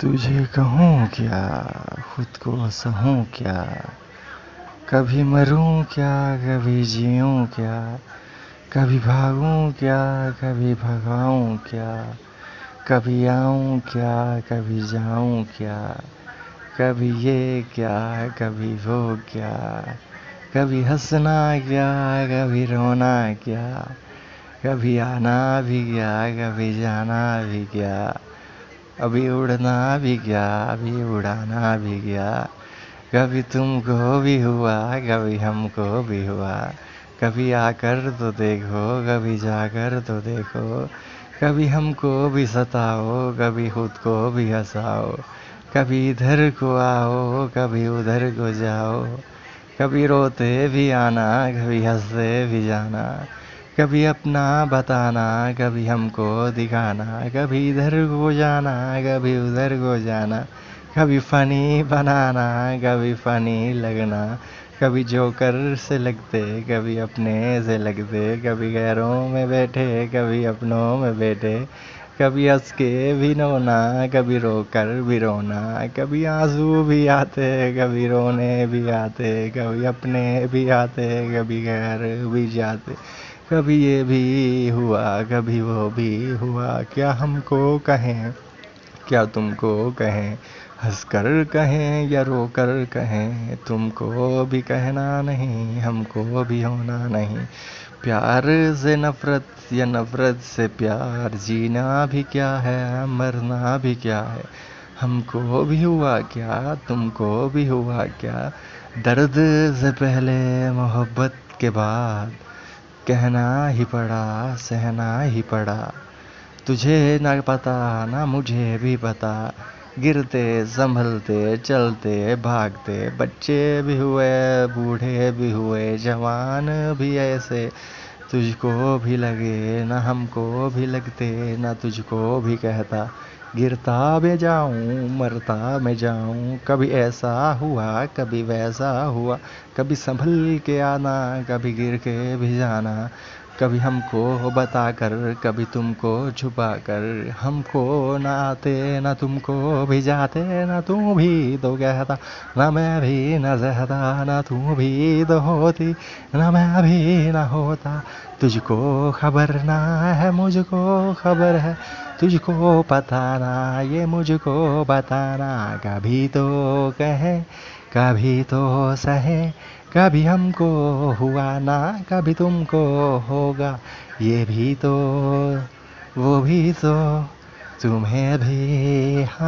तुझे कहूँ क्या, खुद को सहूँ क्या, कभी मरूँ क्या, कभी जीऊँ क्या, कभी भागूँ क्या, कभी भगाऊँ क्या, कभी आऊँ क्या, कभी जाऊँ क्या, कभी ये क्या, कभी वो क्या, कभी हंसना क्या, कभी रोना क्या, कभी आना भी क्या, कभी जाना भी क्या, अभी उड़ना भी क्या, अभी उड़ाना भी क्या, कभी तुमको भी हुआ, कभी हमको भी हुआ, कभी आकर तो देखो, कभी जाकर तो देखो, कभी हमको भी सताओ, कभी खुद को भी हंसाओ, कभी इधर को आओ, कभी उधर को जाओ, कभी रोते भी आना, कभी हंसते भी जाना, कभी अपना बताना, कभी हमको दिखाना, कभी इधर को जाना, कभी उधर को जाना, कभी फनी बनाना, कभी फनी लगना, कभी जोकर से लगते, कभी अपने से लगते, कभी गैरों में बैठे, कभी अपनों में बैठे, कभी हंस के भी रोना, कभी रोकर भी रोना, कभी आंसू भी आते, कभी रोने भी आते, कभी अपने भी आते, कभी गैर भी जाते, कभी ये भी हुआ, कभी वो भी हुआ, क्या हमको कहें, क्या तुमको कहें, हंसकर कहें या रोकर कहें, तुमको भी कहना नहीं, हमको भी होना नहीं, प्यार से नफरत या नफरत से प्यार, जीना भी क्या है, मरना भी क्या है, हमको भी हुआ क्या, तुमको भी हुआ क्या, दर्द से पहले मोहब्बत के बाद, कहना ही पड़ा, सहना ही पड़ा, तुझे ना पता ना मुझे भी पता, गिरते संभलते चलते भागते, बच्चे भी हुए, बूढ़े भी हुए, जवान भी ऐसे, तुझको भी लगे ना हमको भी लगते, ना तुझको भी कहता, गिरता मैं जाऊं, मरता मैं जाऊं, कभी ऐसा हुआ, कभी वैसा हुआ, कभी संभल के आना, कभी गिर के भी जाना, कभी हमको बताकर, कभी तुमको छुपा कर, हमको ना आते ना तुमको भी जाते, ना तुम भी तो कहता, ना मैं भी ना सहता, ना तुम भी तो होती, ना मैं भी ना होता, तुझको खबर ना है, मुझको खबर है, तुझको पता ना ये मुझको बताना, कभी तो कहे, कभी तो सहे, कभी हमको हुआ ना, कभी तुमको होगा, ये भी तो वो भी तो, तुम्हें भी हाँ।